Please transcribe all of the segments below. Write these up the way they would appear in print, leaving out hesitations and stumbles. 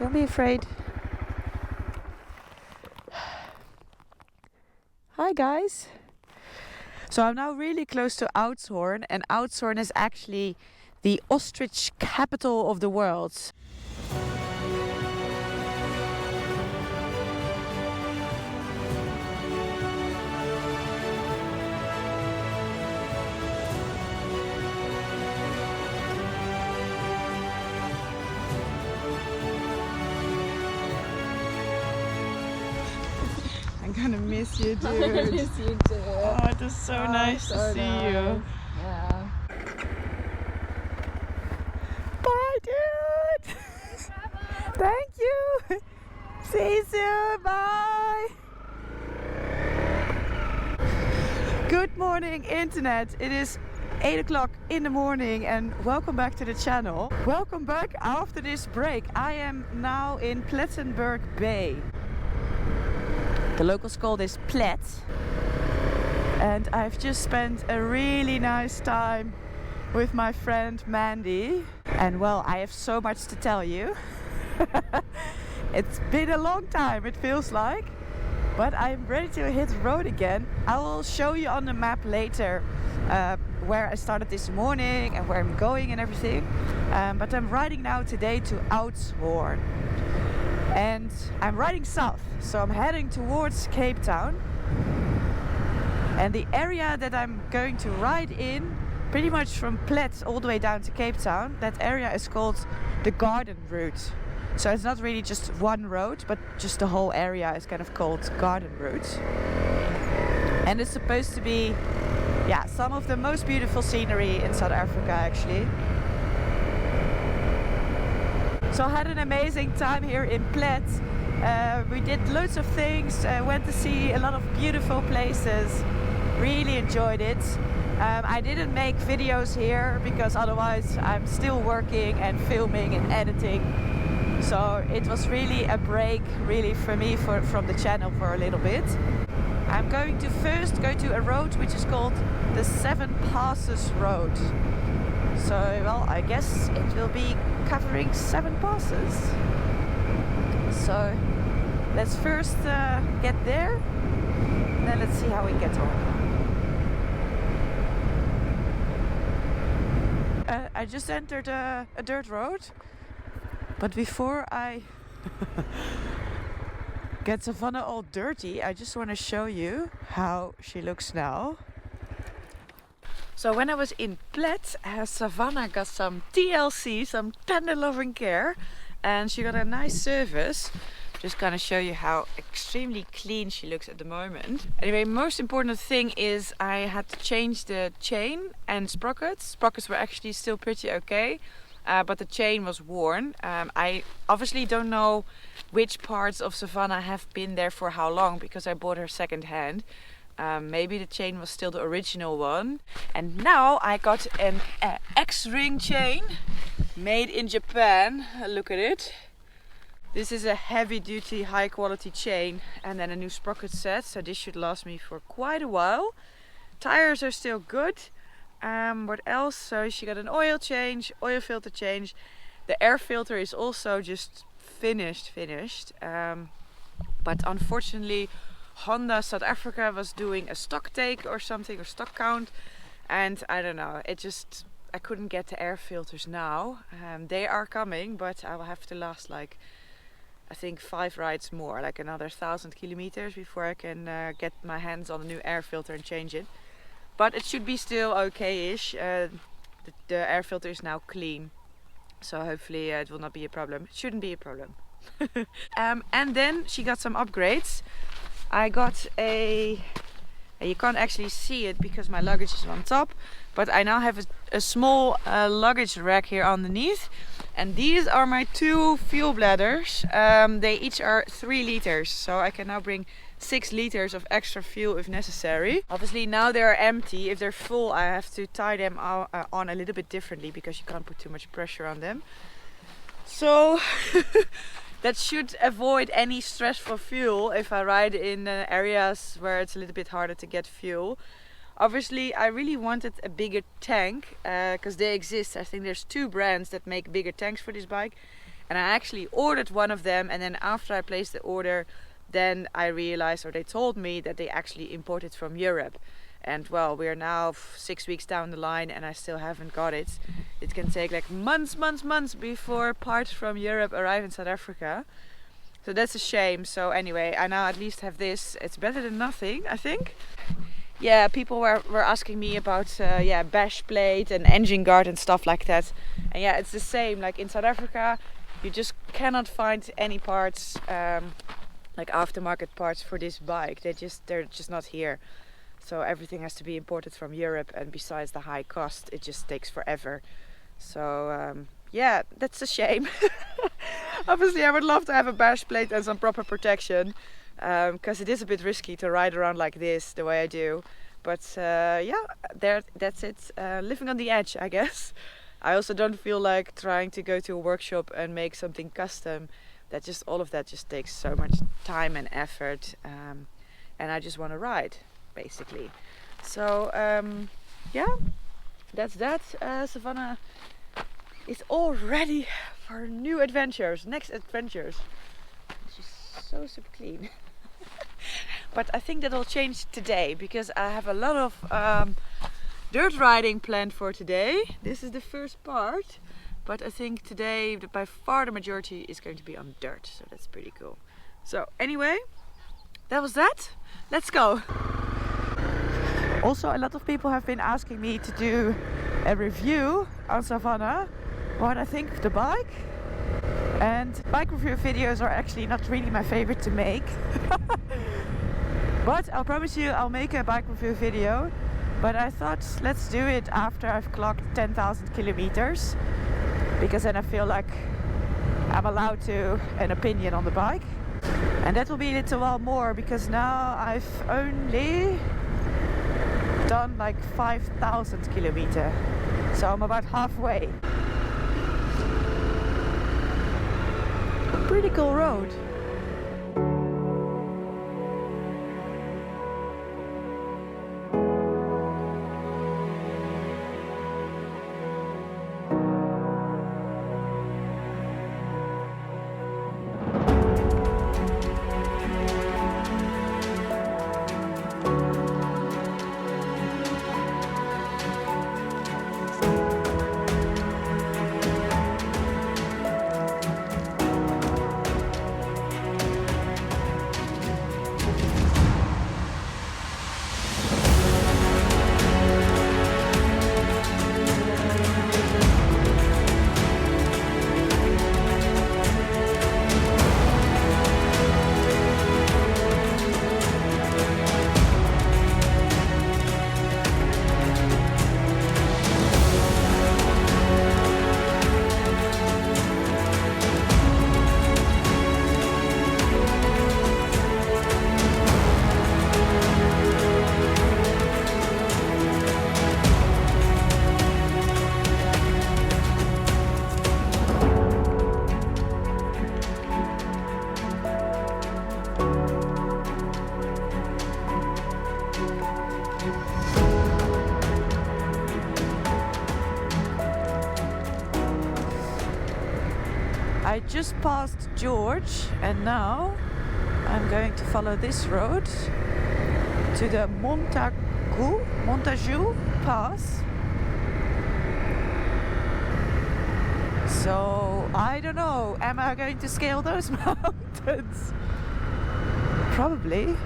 Don't be afraid. Hi guys. So I'm now really close to Oudshoorn, and Oudshoorn is actually the ostrich capital of the world. I'm gonna miss you, dude. I miss you too. Oh, it was so nice to see you. Yeah. Bye, dude. Thank you. See you soon. Bye. Good morning, internet. It is 8 o'clock in the morning and welcome back to the channel. Welcome back after this break. I am now in Plettenberg Bay. The locals call this Plet. And I've just spent a really nice time with my friend Mandy. And well, I have so much to tell you. It's been a long time, it feels like. But I'm ready to hit the road again. I will show you on the map later where I started this morning and where I'm going and everything. But I'm riding now today to Oudshoorn. And I'm riding south, so I'm heading towards Cape Town. And the area that I'm going to ride in, pretty much from Plet all the way down to Cape Town, that area is called the Garden Route. So it's not really just one road, but just the whole area is kind of called Garden Route. And it's supposed to be, yeah, some of the most beautiful scenery in South Africa actually. So I had an amazing time here in Plet. We did loads of things, went to see a lot of beautiful places, really enjoyed it. I didn't make videos here because otherwise I'm still working and filming and editing. So it was really a break really for me from the channel for a little bit. I'm going to first go to a road which is called the Seven Passes Road. So well, I guess it will be covering 7 passes. So let's first get there, and then let's see how we get on. I just entered a dirt road, but before I get Savannah all dirty, I just want to show you how she looks now. So when I was in Plet, Savannah got some TLC, some tender loving care, and she got a nice service. Just gonna show you how extremely clean she looks at the moment. Anyway, most important thing is I had to change the chain and sprockets. Sprockets were actually still pretty okay, but the chain was worn. I obviously don't know which parts of Savannah have been there for how long because I bought her second hand. Maybe the chain was still the original one. And now I got an X-ring chain made in Japan. Look at it. This is a heavy duty high quality chain and then a new sprocket set. So this should last me for quite a while. Tires are still good. What else? So she got an oil change, oil filter change. The air filter is also just finished. But unfortunately Honda South Africa was doing a stock take or something, or stock count, and I don't know, I couldn't get the air filters now. They are coming, but I will have to last like I think 5 rides more, like another 1,000 kilometers before I can get my hands on a new air filter and change it. But it should be still okay-ish. The air filter is now clean, so hopefully it will not be a problem. It shouldn't be a problem. And then she got some upgrades. I got you can't actually see it because my luggage is on top, but I now have a small luggage rack here underneath, and these are my 2 fuel bladders. They each are 3 liters, so I can now bring 6 liters of extra fuel if necessary. Obviously now they are empty. If they're full, I have to tie them on a little bit differently because you can't put too much pressure on them. So that should avoid any stress for fuel if I ride in areas where it's a little bit harder to get fuel. Obviously I really wanted a bigger tank because they exist. I think there's 2 brands that make bigger tanks for this bike, And I actually ordered one of them, and then after I placed the order, then I realized, or they told me, that they actually imported from Europe. And well, we are now 6 weeks down the line and I still haven't got it. It can take like months before parts from Europe arrive in South Africa. So that's a shame. So anyway, I now at least have this. It's better than nothing, I think. Yeah, people were asking me about bash plate and engine guard and stuff like that. And yeah, it's the same. Like in South Africa, you just cannot find any parts, like aftermarket parts for this bike. They're just not here. So everything has to be imported from Europe, and besides the high cost, it just takes forever. So yeah, that's a shame. Obviously I would love to have a bash plate and some proper protection, because it is a bit risky to ride around like this the way I do. But yeah, that's it. Living on the edge, I guess. I also don't feel like trying to go to a workshop and make something custom. All of that just takes so much time and effort, and I just want to ride, basically. So yeah, that's that. Savannah is all ready for new adventures, next adventures. She's so super clean. But I think that'll change today, because I have a lot of dirt riding planned for today. This is the first part, but I think today by far the majority is going to be on dirt, so that's pretty cool. So anyway, that was that. Let's go. Also, a lot of people have been asking me to do a review on Savannah, what I think of the bike. And bike review videos are actually not really my favorite to make. But I'll promise you I'll make a bike review video. But I thought, let's do it after I've clocked 10,000 kilometers, because then I feel like I'm allowed to an opinion on the bike. And that will be a little while more, because now I've only done like 5,000 kilometers, so I'm about halfway. Pretty cool road. I just passed George, and now I'm going to follow this road to the Montagu Pass. So I don't know, am I going to scale those mountains? Probably.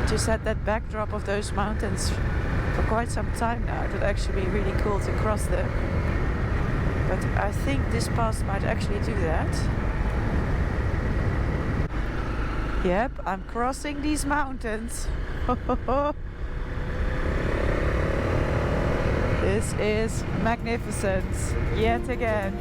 Just had that backdrop of those mountains for quite some time now. It would actually be really cool to cross them. But I think this pass might actually do that. Yep, I'm crossing these mountains. This is magnificent, yet again.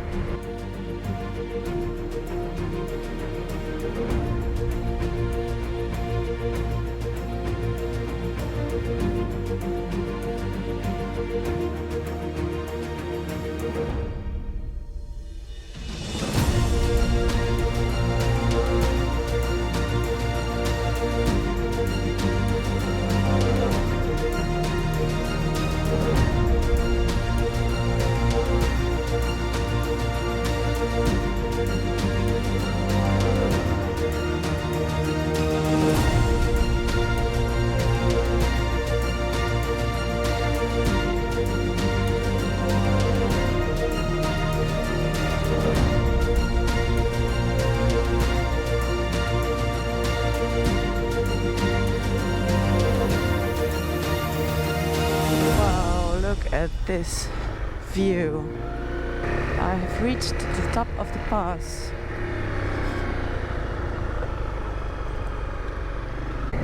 Look at this view. I have reached the top of the pass.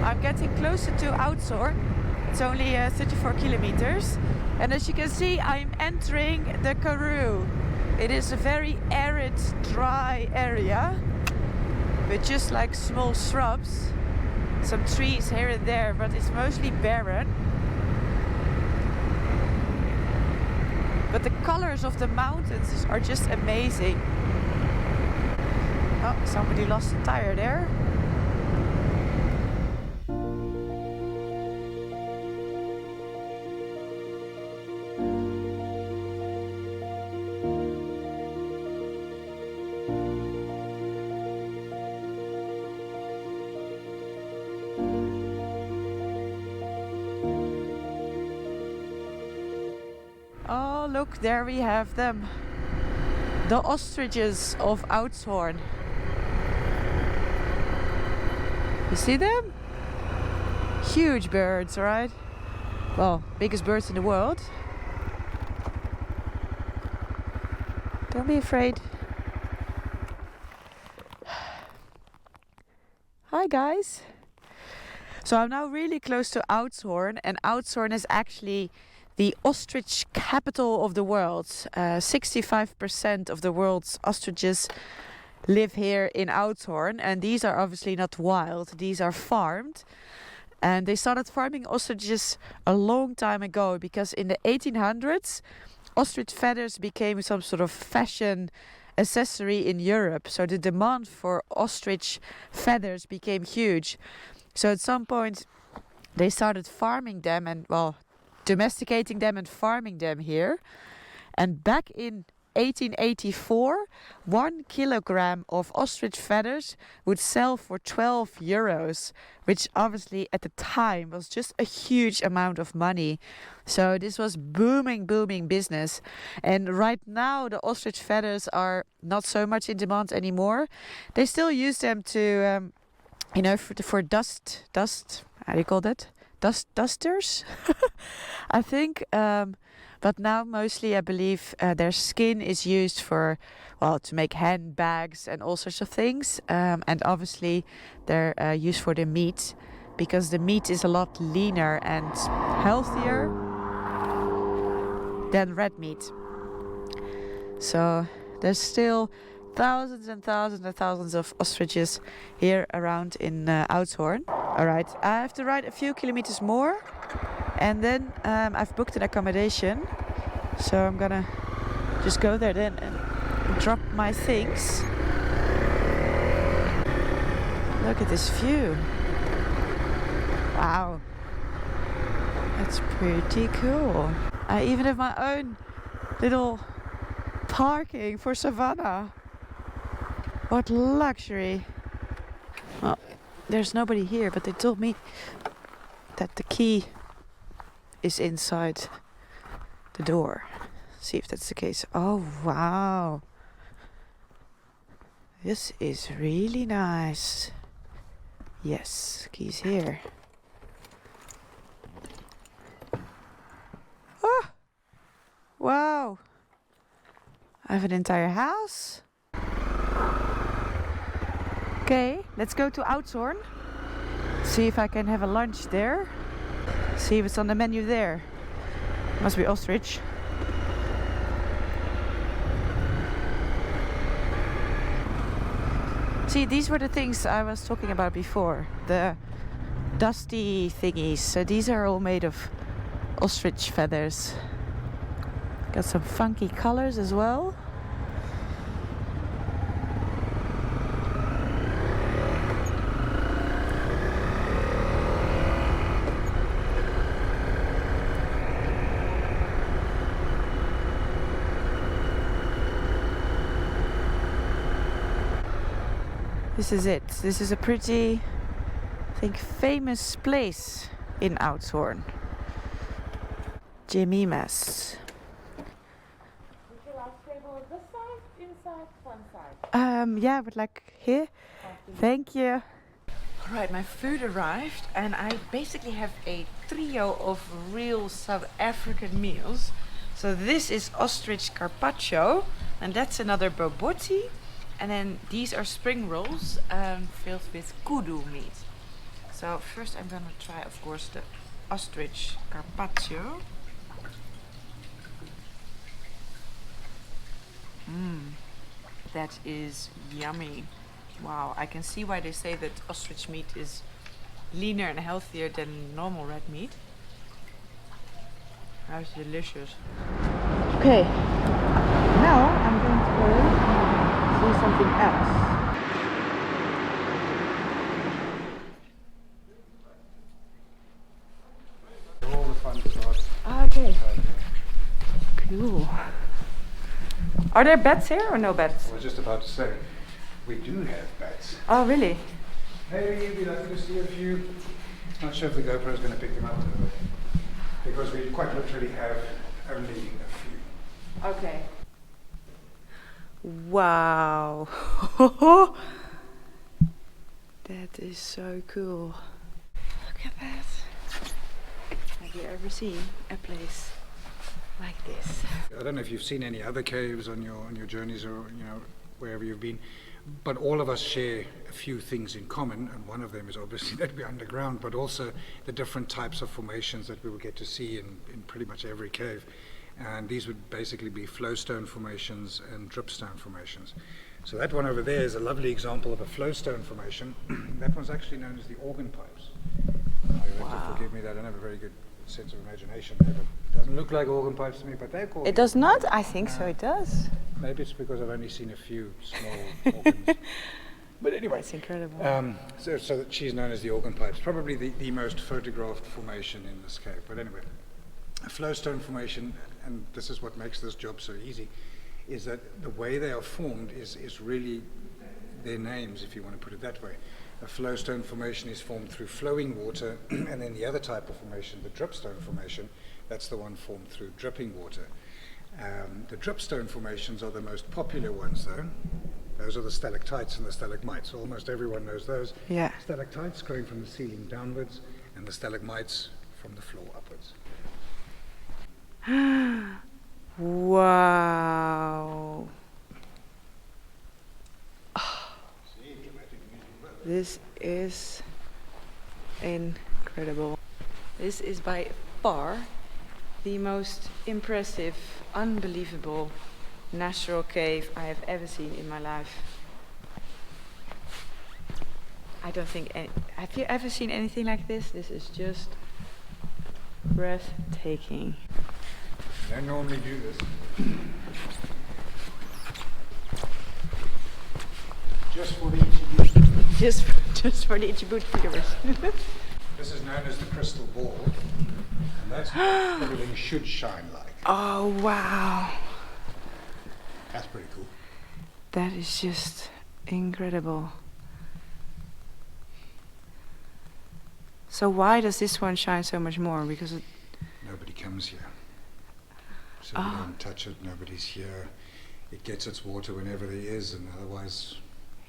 I'm getting closer to Oudshoorn. It's only 34 kilometers. And as you can see, I'm entering the Karoo. It is a very arid, dry area with just like small shrubs. Some trees here and there, but it's mostly barren. But the colors of the mountains are just amazing. Oh, somebody lost a tire there. Oh, look, there we have them. The ostriches of Oudshoorn. You see them? Huge birds, right? Well, biggest birds in the world. Don't be afraid. Hi guys. So I'm now really close to Oudshoorn, and Oudshoorn is actually the ostrich capital of the world. 65% of the world's ostriches live here in Oudshoorn, and these are obviously not wild, these are farmed. And they started farming ostriches a long time ago because in the 1800s ostrich feathers became some sort of fashion accessory in Europe. So the demand for ostrich feathers became huge. So at some point they started farming them and, well, domesticating them and farming them here. And back in 1884, 1 kilogram of ostrich feathers would sell for 12 euros, which obviously at the time was just a huge amount of money. So this was booming business. And right now the ostrich feathers are not so much in demand anymore. They still use them to, for dust, how do you call that? Dusters, I think. But now mostly I believe their skin is used for, well, to make handbags and all sorts of things. And obviously they're used for the meat, because the meat is a lot leaner and healthier than red meat. So there's still thousands and thousands and thousands of ostriches here around in Oudshoorn. Alright, I have to ride a few kilometers more, and then I've booked an accommodation. So I'm gonna just go there then and drop my things. Look at this view. Wow. That's pretty cool. I even have my own little parking for Savannah. What luxury. Well, there's nobody here, but they told me that the key is inside the door. See if that's the case. Oh, wow. This is really nice. Yes, key's here. Oh, wow. I have an entire house. Okay, let's go to Oudshoorn. See if I can have a lunch there. See if it's on the menu there. Must be ostrich. See, these were the things I was talking about before. The dusty thingies. So these are all made of ostrich feathers. Got some funky colors as well. This is it. This is a pretty, I think, famous place in Oudshoorn. Jemima's. Would you like table this side, inside, one side? Yeah, but like here. Thank you. Alright, my food arrived and I basically have a trio of real South African meals. So this is ostrich carpaccio, and that's another bobotie. And then these are spring rolls filled with kudu meat. So first I'm gonna try, of course, the ostrich carpaccio. That is yummy. Wow, I can see why they say that ostrich meat is leaner and healthier than normal red meat. That's delicious. Okay, now I'm going to go see something else. All the fun starts. Okay. Cool. Are there beds here or no beds? I was just about to say, we do have bats. Oh, really? Maybe you'd be lucky to see a few. Not sure if the GoPro is going to pick them up though, because we quite literally have only a few. Okay. Wow. That is so cool. Look at that. Have you ever seen a place like this? I don't know if you've seen any other caves on your journeys or wherever you've been, but all of us share a few things in common, and one of them is obviously that we're underground, but also the different types of formations that we will get to see in pretty much every cave. And these would basically be flowstone formations and dripstone formations. So that one over there is a lovely example of a flowstone formation. That one's actually known as the organ pipes. You have to forgive me that I don't have a very good sense of imagination there, but it doesn't look like organ pipes to me, but they're called. It does not? I think so, it does. Maybe it's because I've only seen a few small organs. But anyway. It's incredible. So that she's known as the organ pipes, probably the most photographed formation in this cave. But anyway, a flowstone formation, and this is what makes this job so easy, is that the way they are formed is really their names, if you want to put it that way. A flowstone formation is formed through flowing water, and then the other type of formation, the dripstone formation, that's the one formed through dripping water. The dripstone formations are the most popular ones, though. Those are the stalactites and the stalagmites. Almost everyone knows those. Yeah. Stalactites growing from the ceiling downwards, and the stalagmites from the floor upwards. Wow. This is incredible. This is by far the most impressive, unbelievable natural cave I have ever seen in my life. I don't think have you ever seen anything like this? This is just breathtaking. I don't normally do this. Just for the Itchy Just for the Itchy Boot viewers. This is known as the crystal ball, and that's what everything should shine like. Oh wow. That's pretty cool. That is just incredible. So why does this one shine so much more? Because Nobody comes here. So we don't touch it, nobody's here. It gets its water whenever there is, and otherwise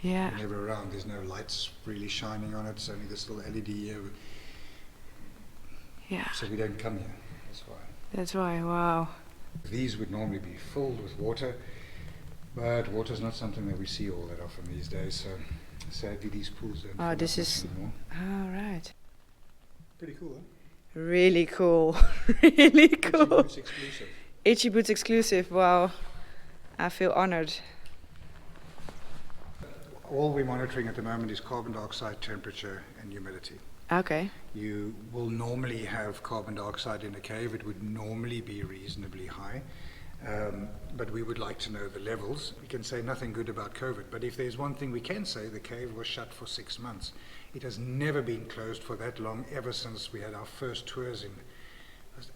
yeah. whenever around. There's no lights really shining on it, it's only this little LED here. Yeah. So we don't come here, that's why. That's why, wow. These would normally be filled with water, but water's not something that we see all that often these days, so sadly these pools don't fill up this much is anymore. right. Pretty cool, huh? Really cool. Really cool. Itchy Boots exclusive. Itchy Boots exclusive, wow. I feel honored. All we're monitoring at the moment is carbon dioxide, temperature, and humidity. Okay. You will normally have carbon dioxide in a cave. It would normally be reasonably high, but we would like to know the levels. We can say nothing good about COVID, but if there's one thing we can say, the cave was shut for 6 months. It has never been closed for that long, ever since we had our first tours in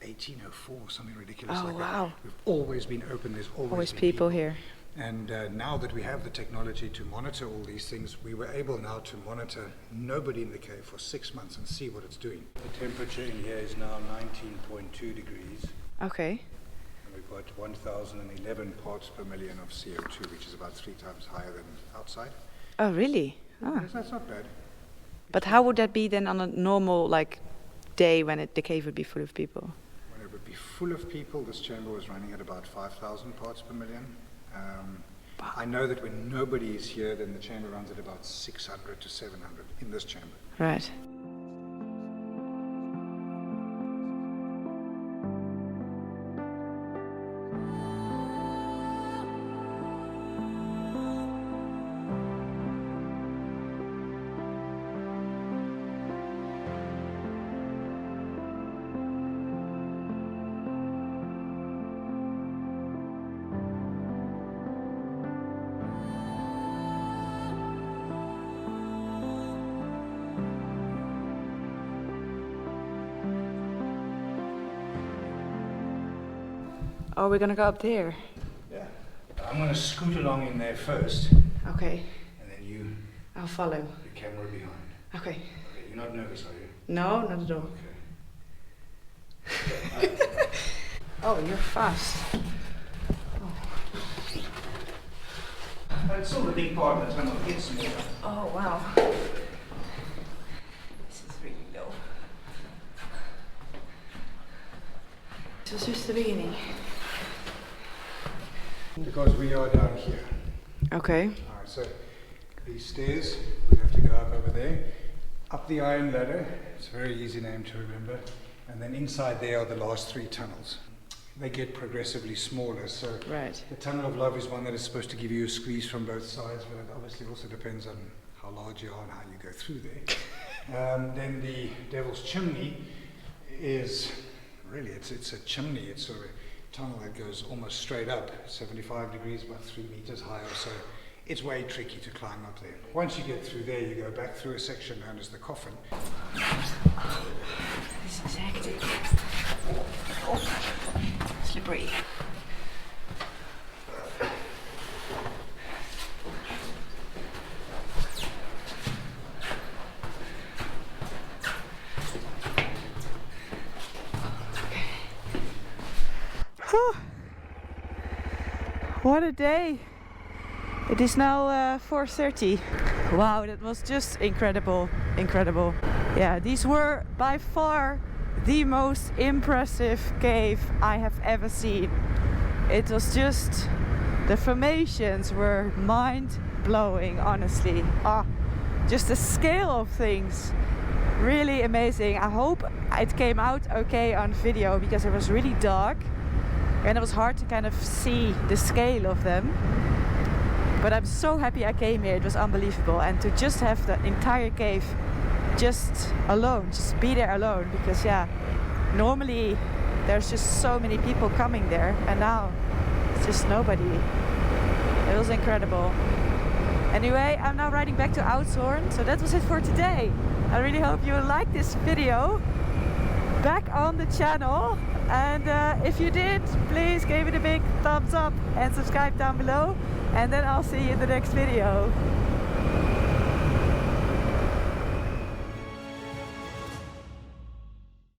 1804, something ridiculous like wow. that. We've always been open. There's always been people here. And now that we have the technology to monitor all these things, we were able now to monitor nobody in the cave for 6 months and see what it's doing. The temperature in here is now 19.2 degrees. Okay. And we've got 1,011 parts per million of CO2, which is about 3 times higher than outside. Oh, really? Oh. Yes, that's not bad. But how would that be then on a normal, like, day when the cave would be full of people? When it would be full of people, this chamber was running at about 5,000 parts per million. I know that when nobody is here, then the chamber runs at about 600 to 700 in this chamber. Right. Oh, we're gonna go up there. Yeah. I'm going to scoot along in there first, Okay, and then you, I'll follow. the camera behind. Okay. Okay, you're not nervous, are you? No, not at all. Okay. Oh, you're fast. It's still a big part of the tunnel. It's smaller. Oh, wow. This is really low. This was just the beginning. Because we are down here. Okay. Alright, so these stairs, we have to go up over there. Up the iron ladder, it's a very easy name to remember. And then inside there are the last 3 tunnels. They get progressively smaller, so Right. the Tunnel of Love is one that is supposed to give you a squeeze from both sides, but it obviously also depends on how large you are and how you go through there. Then the Devil's Chimney is really, it's a chimney. It's sort of a tunnel that goes almost straight up, 75 degrees, about 3 meters high or so. It's way tricky to climb up there. Once you get through there, you go back through a section known as the Coffin. This is hectic. Oh, slippery. What a day! It is now 4:30. Wow, that was just incredible, incredible. Yeah, these were by far the most impressive cave I have ever seen. It was just, the formations were mind-blowing, honestly. Just the scale of things, really amazing. I hope it came out okay on video because it was really dark and it was hard to kind of see the scale of them. But I'm so happy I came here, it was unbelievable. And to just have the entire cave just alone, just be there alone, because yeah, normally there's just so many people coming there and now it's just nobody. It was incredible. Anyway, I'm now riding back to Oudtshoorn, so that was it for today. I really hope you liked this video. Back on the channel, and if you did, please give it a big thumbs up and subscribe down below, and then I'll see you in the next video.